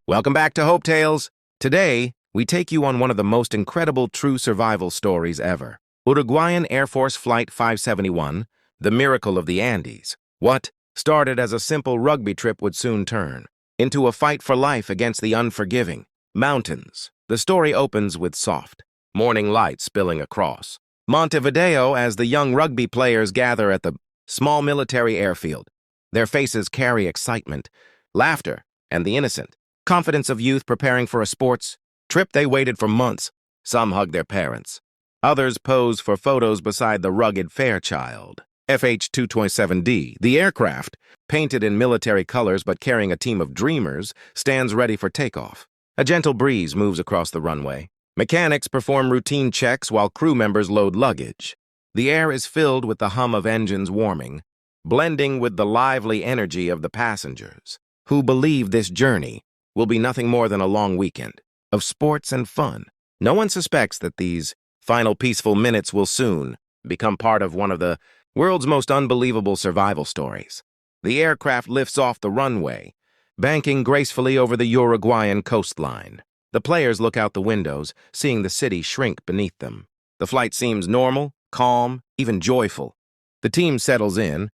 Welcome back to Hopetales. Today, we take you on one of the most incredible true survival stories ever. Uruguayan Air Force Flight 571, the miracle of the Andes. What started as a simple rugby trip would soon turn into a fight for life against the unforgiving mountains. The story opens with soft morning light spilling across Montevideo as the young rugby players gather at the small military airfield. Their faces carry excitement, laughter, and the innocent confidence of youth preparing for a sports trip they waited for months. Some hug their parents. Others pose for photos beside the rugged Fairchild FH-227D. The aircraft, painted in military colors but carrying a team of dreamers, stands ready for takeoff. A gentle breeze moves across the runway. Mechanics perform routine checks while crew members load luggage. The air is filled with the hum of engines warming, blending with the lively energy of the passengers, who believe this journey will be nothing more than a long weekend of sports and fun. No one suspects that these final peaceful minutes will soon become part of one of the world's most unbelievable survival stories. The aircraft lifts off the runway, banking gracefully over the Uruguayan coastline. The players look out the windows, seeing the city shrink beneath them. The flight seems normal, calm, even joyful. The team settles in,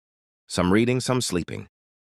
some reading, some sleeping,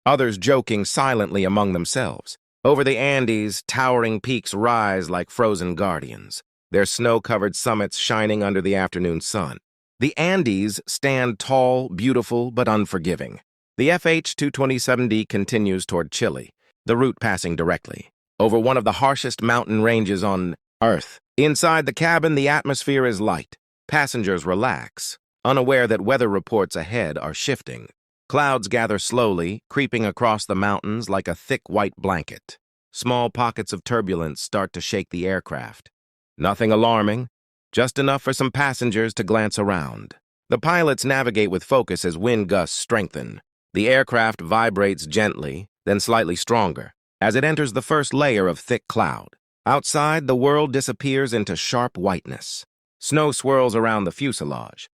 others joking silently among themselves. Over the Andes, towering peaks rise like frozen guardians, their snow-covered summits shining under the afternoon sun. The Andes stand tall, beautiful, but unforgiving. The FH-227D continues toward Chile, the route passing directly over one of the harshest mountain ranges on Earth. Inside the cabin, the atmosphere is light. Passengers relax, unaware that weather reports ahead are shifting. Clouds gather slowly, creeping across the mountains like a thick white blanket. Small pockets of turbulence start to shake the aircraft. Nothing alarming, just enough for some passengers to glance around. The pilots navigate with focus as wind gusts strengthen. The aircraft vibrates gently, then slightly stronger, as it enters the first layer of thick cloud. Outside, the world disappears into sharp whiteness. Snow swirls around the fuselage.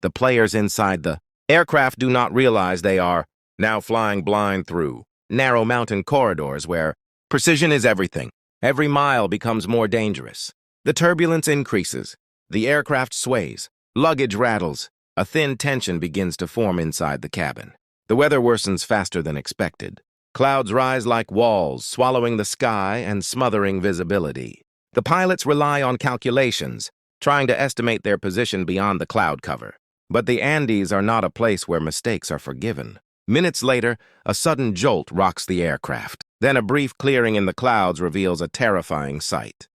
The players inside the aircraft do not realize they are now flying blind through narrow mountain corridors where precision is everything. Every mile becomes more dangerous. The turbulence increases. The aircraft sways. Luggage rattles. A thin tension begins to form inside the cabin. The weather worsens faster than expected. Clouds rise like walls, swallowing the sky and smothering visibility. The pilots rely on calculations, trying to estimate their position beyond the cloud cover. But the Andes are not a place where mistakes are forgiven. Minutes later, a sudden jolt rocks the aircraft. Then a brief clearing in the clouds reveals a terrifying sight.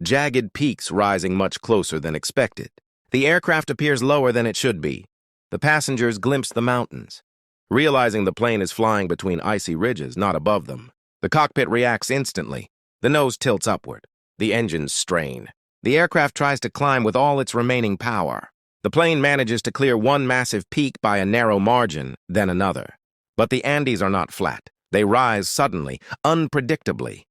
Jagged peaks rising much closer than expected. The aircraft appears lower than it should be. The passengers glimpse the mountains, realizing the plane is flying between icy ridges, not above them. The cockpit reacts instantly. The nose tilts upward. The engines strain. The aircraft tries to climb with all its remaining power. The plane manages to clear one massive peak by a narrow margin, then another. But the Andes are not flat. They rise suddenly, unpredictably.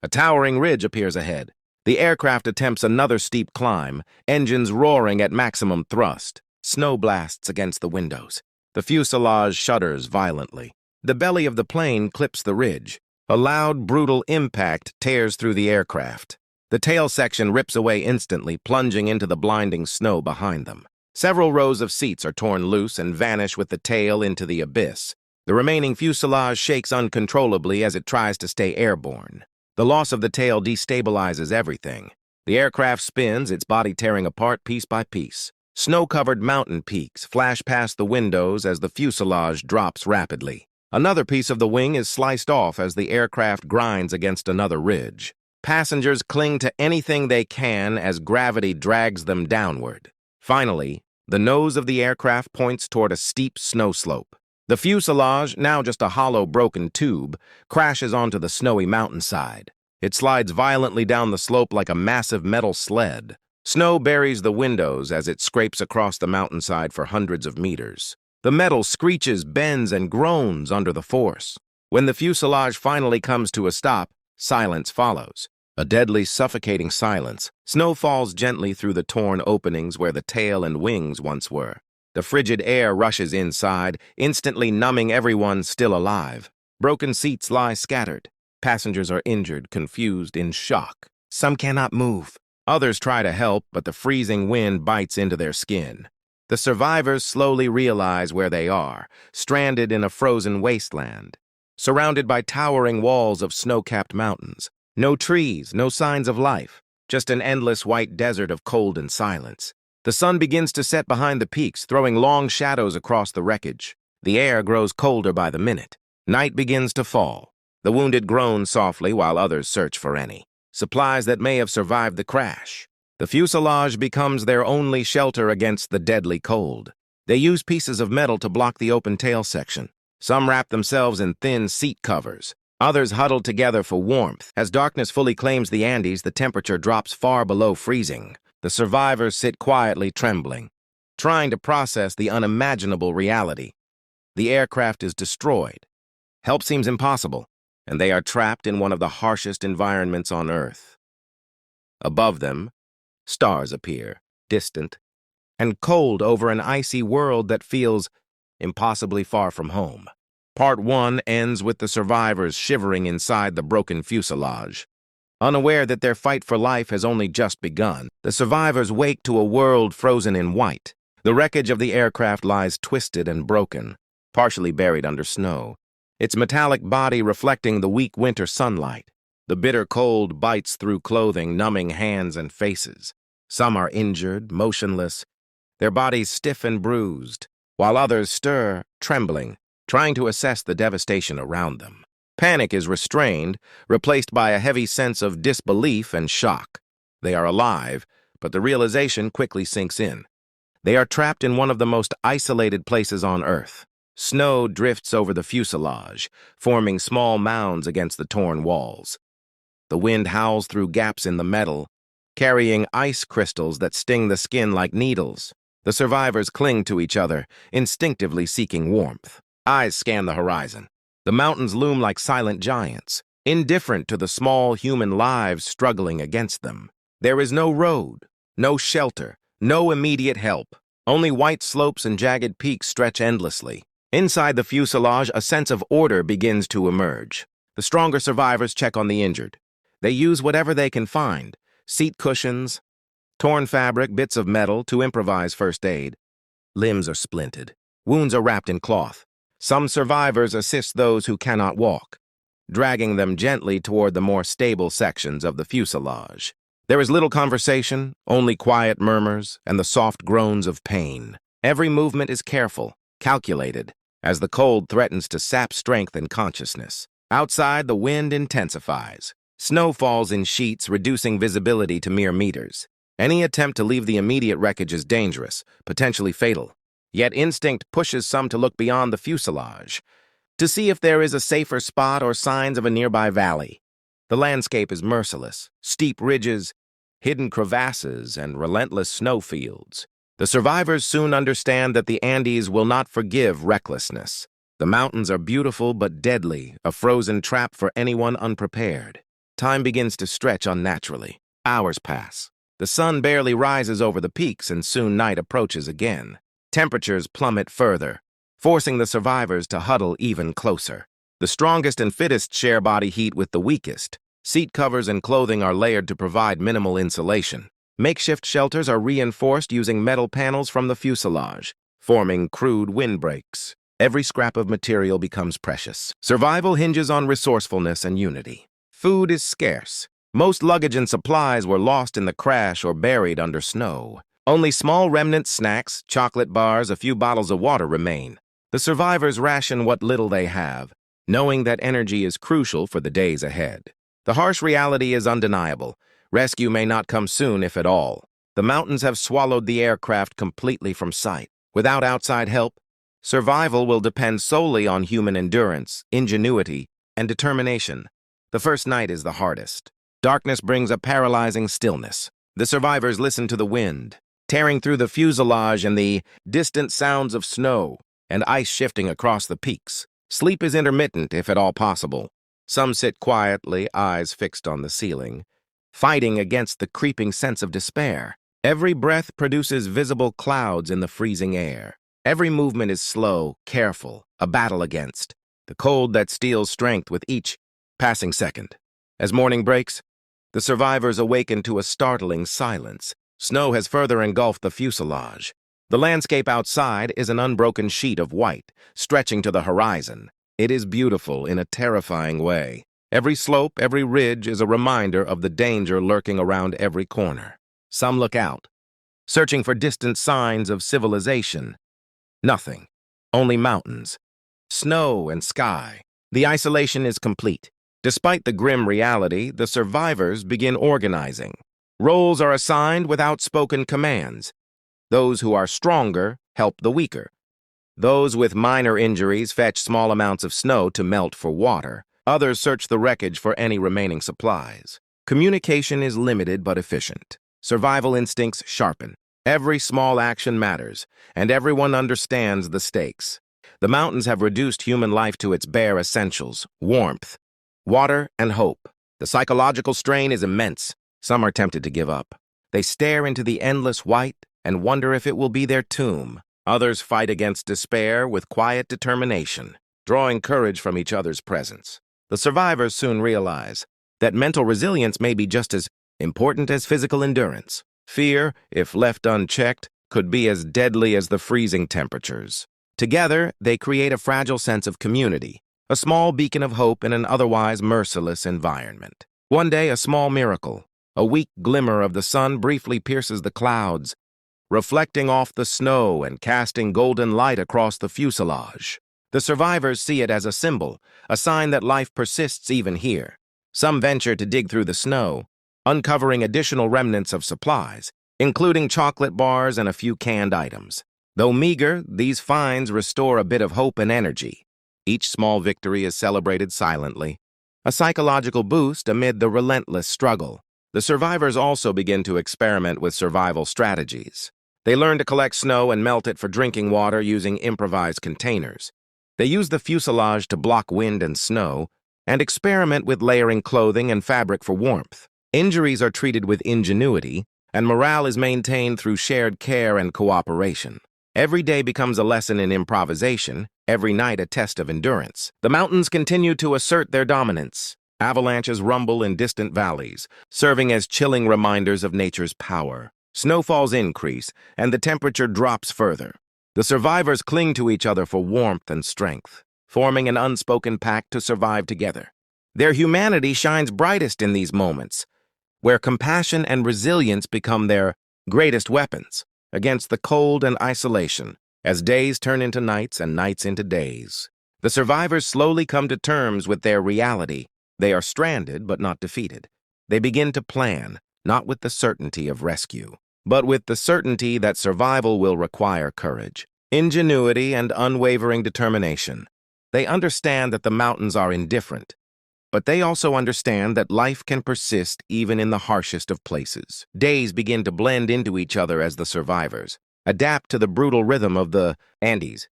A towering ridge appears ahead. The aircraft attempts another steep climb, engines roaring at maximum thrust. Snow blasts against the windows. The fuselage shudders violently. The belly of the plane clips the ridge. A loud, brutal impact tears through the aircraft. The tail section rips away instantly, plunging into the blinding snow behind them. Several rows of seats are torn loose and vanish with the tail into the abyss. The remaining fuselage shakes uncontrollably as it tries to stay airborne. The loss of the tail destabilizes everything. The aircraft spins, its body tearing apart piece by piece. Snow-covered mountain peaks flash past the windows as the fuselage drops rapidly. Another piece of the wing is sliced off as the aircraft grinds against another ridge. Passengers cling to anything they can as gravity drags them downward. Finally, the nose of the aircraft points toward a steep snow slope. The fuselage, now just a hollow broken tube, crashes onto the snowy mountainside. It slides violently down the slope like a massive metal sled. Snow buries the windows as it scrapes across the mountainside for hundreds of meters. The metal screeches, bends, and groans under the force. When the fuselage finally comes to a stop, silence follows. A deadly, suffocating silence. Snow falls gently through the torn openings where the tail and wings once were. The frigid air rushes inside, instantly numbing everyone still alive. Broken seats lie scattered. Passengers are injured, confused, in shock. Some cannot move. Others try to help, but the freezing wind bites into their skin. The survivors slowly realize where they are, stranded in a frozen wasteland, surrounded by towering walls of snow-capped mountains. No trees, no signs of life, just an endless white desert of cold and silence. The sun begins to set behind the peaks, throwing long shadows across the wreckage. The air grows colder by the minute. Night begins to fall. The wounded groan softly while others search for any supplies that may have survived the crash. The fuselage becomes their only shelter against the deadly cold. They use pieces of metal to block the open tail section. Some wrap themselves in thin seat covers. Others huddle together for warmth. As darkness fully claims the Andes, the temperature drops far below freezing. The survivors sit quietly trembling, trying to process the unimaginable reality. The aircraft is destroyed. Help seems impossible, and they are trapped in one of the harshest environments on Earth. Above them, stars appear, distant and cold over an icy world that feels impossibly far from home. Part 1 ends with the survivors shivering inside the broken fuselage. Unaware that their fight for life has only just begun, the survivors wake to a world frozen in white. The wreckage of the aircraft lies twisted and broken, partially buried under snow, its metallic body reflecting the weak winter sunlight. The bitter cold bites through clothing, numbing hands and faces. Some are injured, motionless, their bodies stiff and bruised, while others stir, trembling, trying to assess the devastation around them. Panic is restrained, replaced by a heavy sense of disbelief and shock. They are alive, but the realization quickly sinks in. They are trapped in one of the most isolated places on Earth. Snow drifts over the fuselage, forming small mounds against the torn walls. The wind howls through gaps in the metal, carrying ice crystals that sting the skin like needles. The survivors cling to each other, instinctively seeking warmth. Eyes scan the horizon. The mountains loom like silent giants, indifferent to the small human lives struggling against them. There is no road, no shelter, no immediate help. Only white slopes and jagged peaks stretch endlessly. Inside the fuselage, a sense of order begins to emerge. The stronger survivors check on the injured. They use whatever they can find, seat cushions, torn fabric, bits of metal, to improvise first aid. Limbs are splinted. Wounds are wrapped in cloth. Some survivors assist those who cannot walk, dragging them gently toward the more stable sections of the fuselage. There is little conversation, only quiet murmurs and the soft groans of pain. Every movement is careful, calculated, as the cold threatens to sap strength and consciousness. Outside, the wind intensifies. Snow falls in sheets, reducing visibility to mere meters. Any attempt to leave the immediate wreckage is dangerous, potentially fatal. Yet instinct pushes some to look beyond the fuselage, to see if there is a safer spot or signs of a nearby valley. The landscape is merciless, steep ridges, hidden crevasses, and relentless snowfields. The survivors soon understand that the Andes will not forgive recklessness. The mountains are beautiful but deadly, a frozen trap for anyone unprepared. Time begins to stretch unnaturally. Hours pass. The sun barely rises over the peaks, and soon night approaches again. Temperatures plummet further, forcing the survivors to huddle even closer. The strongest and fittest share body heat with the weakest. Seat covers and clothing are layered to provide minimal insulation. Makeshift shelters are reinforced using metal panels from the fuselage, forming crude windbreaks. Every scrap of material becomes precious. Survival hinges on resourcefulness and unity. Food is scarce. Most luggage and supplies were lost in the crash or buried under snow. Only small remnant snacks, chocolate bars, a few bottles of water remain. The survivors ration what little they have, knowing that energy is crucial for the days ahead. The harsh reality is undeniable. Rescue may not come soon, if at all. The mountains have swallowed the aircraft completely from sight. Without outside help, survival will depend solely on human endurance, ingenuity, and determination. The first night is the hardest. Darkness brings a paralyzing stillness. The survivors listen to the wind, tearing through the fuselage, and the distant sounds of snow and ice shifting across the peaks. Sleep is intermittent, if at all possible. Some sit quietly, eyes fixed on the ceiling, fighting against the creeping sense of despair. Every breath produces visible clouds in the freezing air. Every movement is slow, careful, a battle against the cold that steals strength with each Passing second. As morning breaks, the survivors awaken to a startling silence. Snow has further engulfed the fuselage. The landscape outside is an unbroken sheet of white, stretching to the horizon. It is beautiful in a terrifying way. Every slope, every ridge is a reminder of the danger lurking around every corner. Some look out, searching for distant signs of civilization. Nothing. Only mountains, snow, and sky. The isolation is complete. Despite the grim reality, the survivors begin organizing. Roles are assigned with outspoken commands. Those who are stronger help the weaker. Those with minor injuries fetch small amounts of snow to melt for water. Others search the wreckage for any remaining supplies. Communication is limited but efficient. Survival instincts sharpen. Every small action matters, and everyone understands the stakes. The mountains have reduced human life to its bare essentials: warmth, water, and hope. The psychological strain is immense. Some are tempted to give up. They stare into the endless white and wonder if it will be their tomb. Others fight against despair with quiet determination, drawing courage from each other's presence. The survivors soon realize that mental resilience may be just as important as physical endurance. Fear, if left unchecked, could be as deadly as the freezing temperatures. Together, they create a fragile sense of community, a small beacon of hope in an otherwise merciless environment. One day, a small miracle, a weak glimmer of the sun briefly pierces the clouds, reflecting off the snow and casting golden light across the fuselage. The survivors see it as a symbol, a sign that life persists even here. Some venture to dig through the snow, uncovering additional remnants of supplies, including chocolate bars and a few canned items. Though meager, these finds restore a bit of hope and energy. Each small victory is celebrated silently, a psychological boost amid the relentless struggle. The survivors also begin to experiment with survival strategies. They learn to collect snow and melt it for drinking water using improvised containers. They use the fuselage to block wind and snow, and experiment with layering clothing and fabric for warmth. Injuries are treated with ingenuity, and morale is maintained through shared care and cooperation. Every day becomes a lesson in improvisation, every night a test of endurance. The mountains continue to assert their dominance. Avalanches rumble in distant valleys, serving as chilling reminders of nature's power. Snowfalls increase, and the temperature drops further. The survivors cling to each other for warmth and strength, forming an unspoken pact to survive together. Their humanity shines brightest in these moments, where compassion and resilience become their greatest weapons against the cold and isolation. As days turn into nights and nights into days, the survivors slowly come to terms with their reality. They are stranded but not defeated. They begin to plan, not with the certainty of rescue, but with the certainty that survival will require courage, ingenuity, and unwavering determination. They understand that the mountains are indifferent, but they also understand that life can persist even in the harshest of places. Days begin to blend into each other as the survivors adapt to the brutal rhythm of the Andes.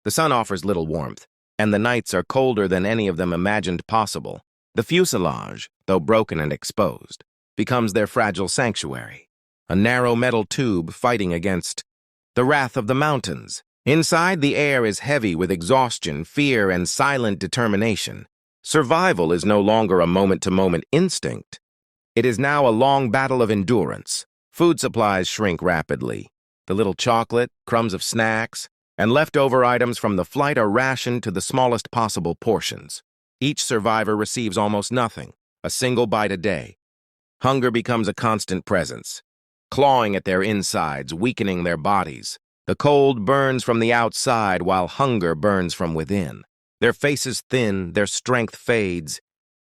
The sun offers little warmth, and the nights are colder than any of them imagined possible. The fuselage, though broken and exposed, becomes their fragile sanctuary, a narrow metal tube fighting against the wrath of the mountains. Inside, the air is heavy with exhaustion, fear, and silent determination. Survival is no longer a moment-to-moment instinct. It is now a long battle of endurance. Food supplies shrink rapidly. The little chocolate, crumbs of snacks, and leftover items from the flight are rationed to the smallest possible portions. Each survivor receives almost nothing, a single bite a day. Hunger becomes a constant presence, clawing at their insides, weakening their bodies. The cold burns from the outside while hunger burns from within. Their faces thin, their strength fades,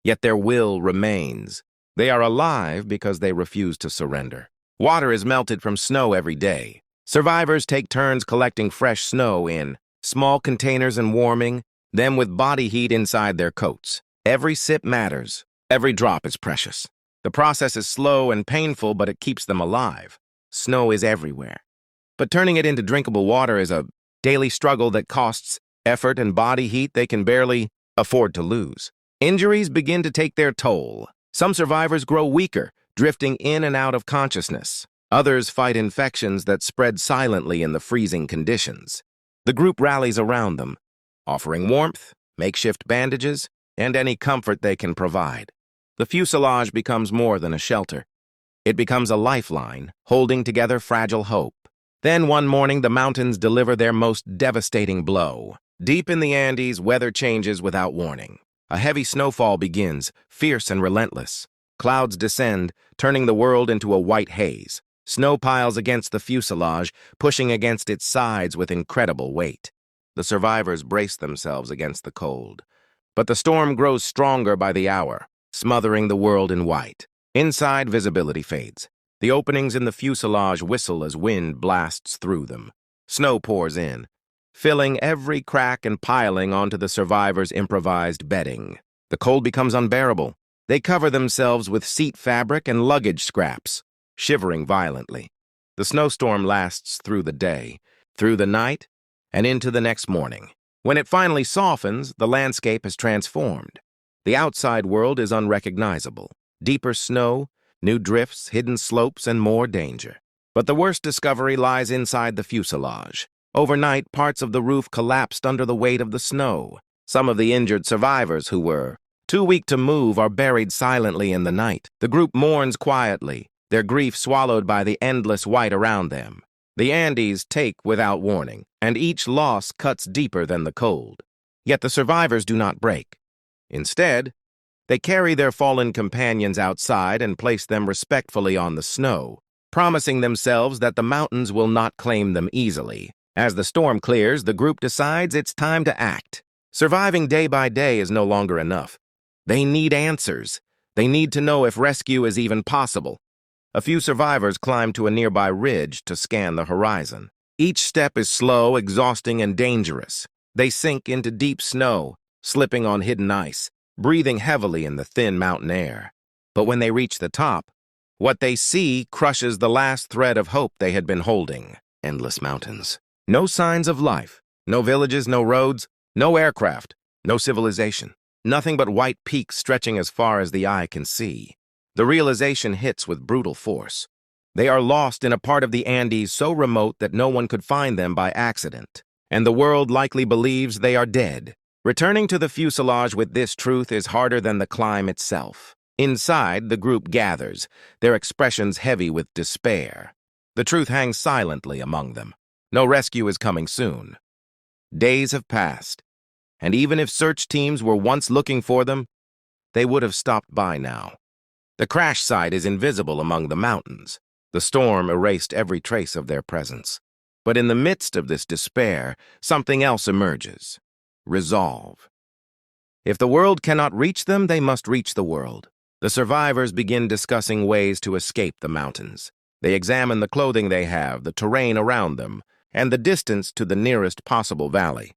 yet their will remains. They are alive because they refuse to surrender. Water is melted from snow every day. Survivors take turns collecting fresh snow in small containers and warming them with body heat inside their coats. Every sip matters. Every drop is precious. The process is slow and painful, but it keeps them alive. Snow is everywhere, but turning it into drinkable water is a daily struggle that costs effort and body heat they can barely afford to lose. Injuries begin to take their toll. Some survivors grow weaker, drifting in and out of consciousness. Others fight infections that spread silently in the freezing conditions. The group rallies around them, offering warmth, makeshift bandages, and any comfort they can provide. The fuselage becomes more than a shelter. It becomes a lifeline, holding together fragile hope. Then one morning, the mountains deliver their most devastating blow. Deep in the Andes, weather changes without warning. A heavy snowfall begins, fierce and relentless. Clouds descend, turning the world into a white haze. Snow piles against the fuselage, pushing against its sides with incredible weight. The survivors brace themselves against the cold. But the storm grows stronger by the hour, smothering the world in white. Inside, visibility fades. The openings in the fuselage whistle as wind blasts through them. Snow pours in, filling every crack and piling onto the survivors' improvised bedding. The cold becomes unbearable. They cover themselves with seat fabric and luggage scraps, shivering violently. The snowstorm lasts through the day, through the night, and into the next morning. When it finally softens, the landscape has transformed. The outside world is unrecognizable. Deeper snow, new drifts, hidden slopes, and more danger. But the worst discovery lies inside the fuselage. Overnight, parts of the roof collapsed under the weight of the snow. Some of the injured survivors who were too weak to move are buried silently in the night. The group mourns quietly, their grief swallowed by the endless white around them. The Andes take without warning, and each loss cuts deeper than the cold. Yet the survivors do not break. Instead, they carry their fallen companions outside and place them respectfully on the snow, promising themselves that the mountains will not claim them easily. As the storm clears, the group decides it's time to act. Surviving day by day is no longer enough. They need answers. They need to know if rescue is even possible. A few survivors climb to a nearby ridge to scan the horizon. Each step is slow, exhausting, and dangerous. They sink into deep snow, slipping on hidden ice, breathing heavily in the thin mountain air. But when they reach the top, what they see crushes the last thread of hope they had been holding. Endless mountains. No signs of life. No villages, no roads, no aircraft, no civilization. Nothing but white peaks stretching as far as the eye can see. The realization hits with brutal force. They are lost in a part of the Andes so remote that no one could find them by accident, and the world likely believes they are dead. Returning to the fuselage with this truth is harder than the climb itself. Inside, the group gathers, their expressions heavy with despair. The truth hangs silently among them. No rescue is coming soon. Days have passed, and even if search teams were once looking for them, they would have stopped by now. The crash site is invisible among the mountains. The storm erased every trace of their presence. But in the midst of this despair, something else emerges. Resolve. If the world cannot reach them, they must reach the world. The survivors begin discussing ways to escape the mountains. They examine the clothing they have, the terrain around them, and the distance to the nearest possible valley.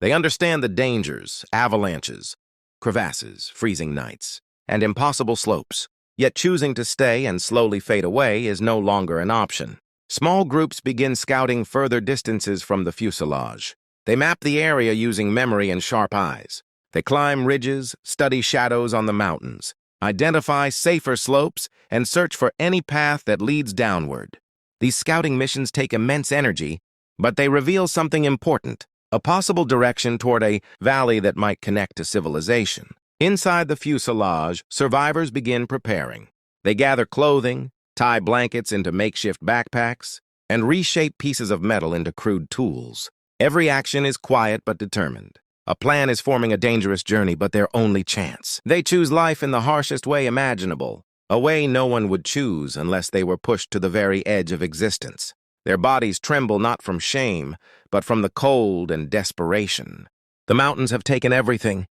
They understand the dangers, avalanches, crevasses, freezing nights, and impossible slopes. Yet choosing to stay and slowly fade away is no longer an option. Small groups begin scouting further distances from the fuselage. They map the area using memory and sharp eyes. They climb ridges, study shadows on the mountains, identify safer slopes, and search for any path that leads downward. These scouting missions take immense energy, but they reveal something important, a possible direction toward a valley that might connect to civilization. Inside the fuselage, survivors begin preparing. They gather clothing, tie blankets into makeshift backpacks, and reshape pieces of metal into crude tools. Every action is quiet but determined. A plan is forming a dangerous journey, but their only chance. They choose life in the harshest way imaginable, a way no one would choose unless they were pushed to the very edge of existence. Their bodies tremble not from shame, but from the cold and desperation. The mountains have taken everything,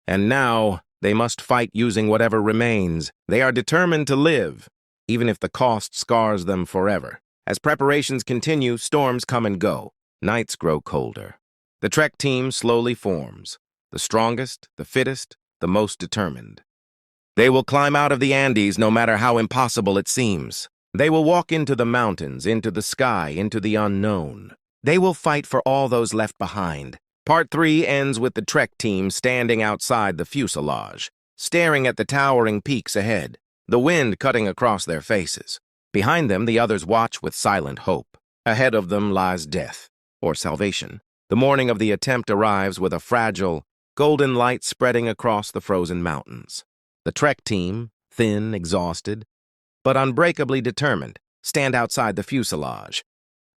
and now they must fight using whatever remains. They are determined to live, even if the cost scars them forever. As preparations continue, storms come and go. Nights grow colder. The trek team slowly forms, the strongest, the fittest, the most determined. They will climb out of the Andes no matter how impossible it seems. They will walk into the mountains, into the sky, into the unknown. They will fight for all those left behind. Part 3 ends with the trek team standing outside the fuselage, staring at the towering peaks ahead, the wind cutting across their faces. Behind them, the others watch with silent hope. Ahead of them lies death, or salvation. The morning of the attempt arrives with a fragile, golden light spreading across the frozen mountains. The trek team, thin, exhausted, but unbreakably determined, stand outside the fuselage.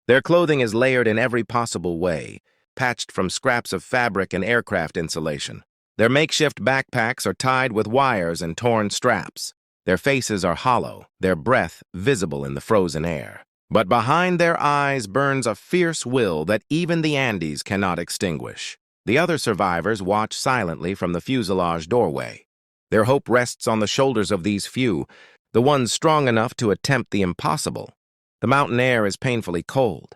Their clothing is layered in every possible way, patched from scraps of fabric and aircraft insulation. Their makeshift backpacks are tied with wires and torn straps. Their faces are hollow, their breath visible in the frozen air. But behind their eyes burns a fierce will that even the Andes cannot extinguish. The other survivors watch silently from the fuselage doorway. Their hope rests on the shoulders of these few, the ones strong enough to attempt the impossible. The mountain air is painfully cold,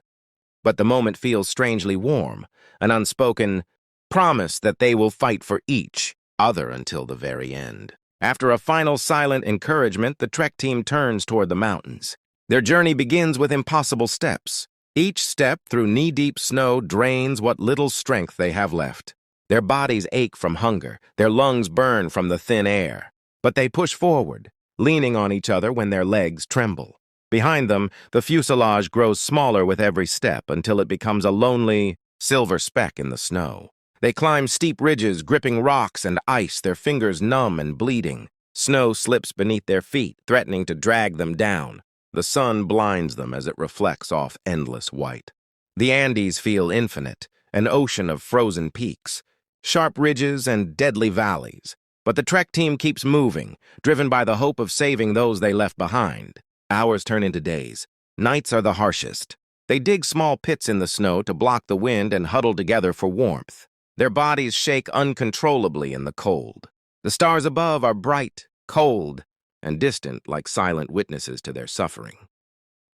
but the moment feels strangely warm, an unspoken promise that they will fight for each other until the very end. After a final silent encouragement, the trek team turns toward the mountains. Their journey begins with impossible steps. Each step through knee-deep snow drains what little strength they have left. Their bodies ache from hunger, their lungs burn from the thin air. But they push forward, leaning on each other when their legs tremble. Behind them, the fuselage grows smaller with every step until it becomes a lonely, silver speck in the snow. They climb steep ridges, gripping rocks and ice, their fingers numb and bleeding. Snow slips beneath their feet, threatening to drag them down. The sun blinds them as it reflects off endless white. The Andes feel infinite, an ocean of frozen peaks, sharp ridges and deadly valleys. But the trek team keeps moving, driven by the hope of saving those they left behind. Hours turn into days. Nights are the harshest. They dig small pits in the snow to block the wind and huddle together for warmth. Their bodies shake uncontrollably in the cold. The stars above are bright, cold, and distant like silent witnesses to their suffering.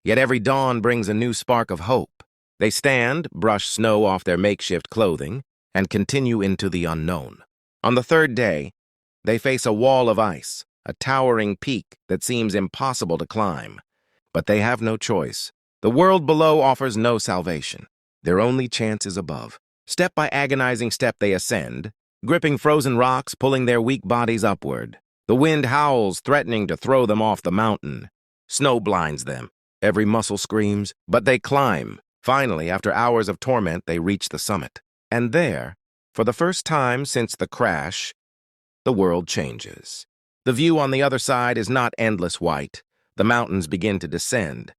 Yet every dawn brings a new spark of hope. They stand, brush snow off their makeshift clothing, and continue into the unknown. On the third day, they face a wall of ice, a towering peak that seems impossible to climb. But they have no choice. The world below offers no salvation. Their only chance is above. Step by agonizing step they ascend, gripping frozen rocks, pulling their weak bodies upward. The wind howls, threatening to throw them off the mountain. Snow blinds them. Every muscle screams, but they climb. Finally, after hours of torment, they reach the summit. And there, for the first time since the crash, the world changes. The view on the other side is not endless white. The mountains begin to descend.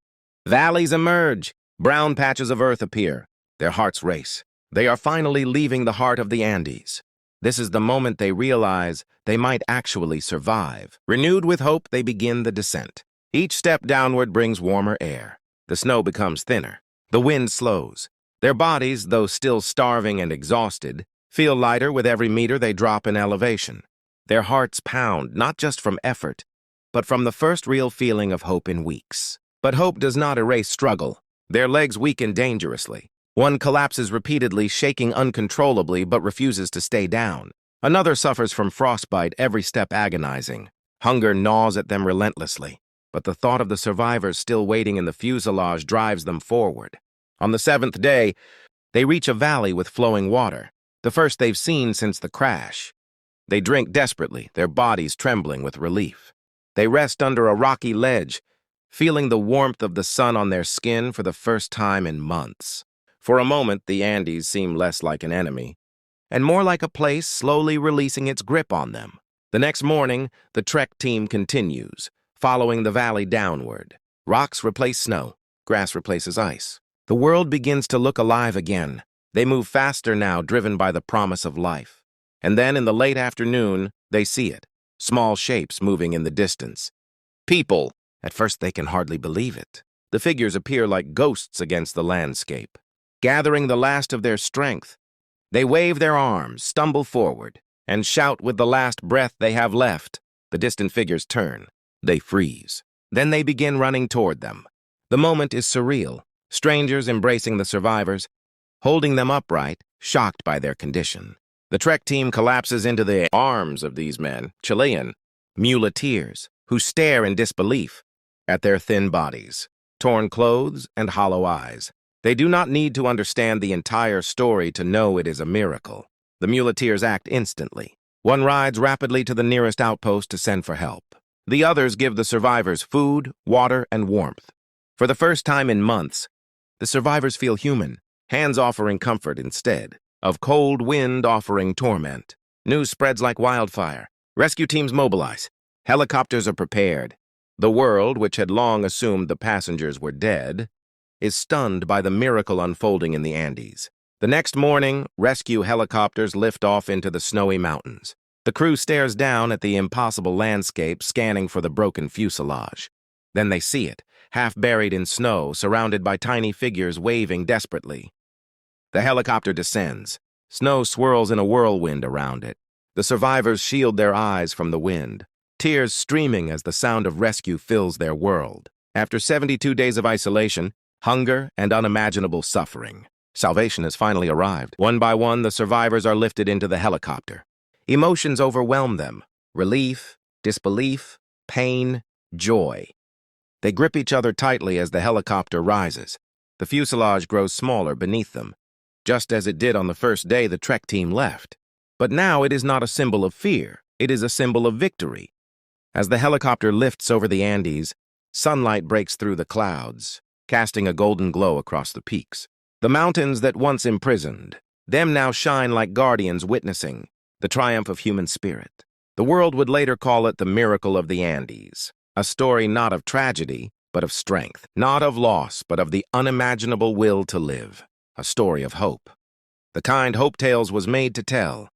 Valleys emerge. Brown patches of earth appear. Their hearts race. They are finally leaving the heart of the Andes. This is the moment they realize they might actually survive. Renewed with hope, they begin the descent. Each step downward brings warmer air. The snow becomes thinner. The wind slows. Their bodies, though still starving and exhausted, feel lighter with every meter they drop in elevation. Their hearts pound, not just from effort, but from the first real feeling of hope in weeks. But hope does not erase struggle. Their legs weaken dangerously. One collapses repeatedly, shaking uncontrollably, but refuses to stay down. Another suffers from frostbite, every step agonizing. Hunger gnaws at them relentlessly, but the thought of the survivors still waiting in the fuselage drives them forward. On the seventh day, they reach a valley with flowing water, the first they've seen since the crash. They drink desperately, their bodies trembling with relief. They rest under a rocky ledge, feeling the warmth of the sun on their skin for the first time in months. For a moment, the Andes seem less like an enemy, and more like a place slowly releasing its grip on them. The next morning, the trek team continues, following the valley downward. Rocks replace snow, grass replaces ice. The world begins to look alive again. They move faster now, driven by the promise of life. And then, in the late afternoon, they see it, small shapes moving in the distance. People. At first, they can hardly believe it. The figures appear like ghosts against the landscape. Gathering the last of their strength, they wave their arms, stumble forward, and shout with the last breath they have left. The distant figures turn. They freeze. Then they begin running toward them. The moment is surreal. Strangers embracing the survivors, holding them upright, shocked by their condition. The trek team collapses into the arms of these men, Chilean muleteers, who stare in disbelief at their thin bodies, torn clothes, and hollow eyes. They do not need to understand the entire story to know it is a miracle. The muleteers act instantly. One rides rapidly to the nearest outpost to send for help. The others give the survivors food, water, and warmth. For the first time in months, the survivors feel human, hands offering comfort instead. of cold wind offering torment. News spreads like wildfire. Rescue teams mobilize. Helicopters are prepared. The world, which had long assumed the passengers were dead, is stunned by the miracle unfolding in the Andes. The next morning, rescue helicopters lift off into the snowy mountains. The crew stares down at the impossible landscape, scanning for the broken fuselage. Then they see it, half buried in snow, surrounded by tiny figures waving desperately. The helicopter descends. Snow swirls in a whirlwind around it. The survivors shield their eyes from the wind, tears streaming as the sound of rescue fills their world. After 72 days of isolation, hunger, and unimaginable suffering, salvation has finally arrived. One by one, the survivors are lifted into the helicopter. Emotions overwhelm them: relief, disbelief, pain, joy. They grip each other tightly as the helicopter rises. The fuselage grows smaller beneath them, just as it did on the first day the trek team left. But now it is not a symbol of fear, it is a symbol of victory. As the helicopter lifts over the Andes, sunlight breaks through the clouds, casting a golden glow across the peaks. The mountains that once imprisoned, them now shine like guardians witnessing the triumph of human spirit. The world would later call it the miracle of the Andes, a story not of tragedy, but of strength, not of loss, but of the unimaginable will to live, a story of hope. The kind Hopetales was made to tell,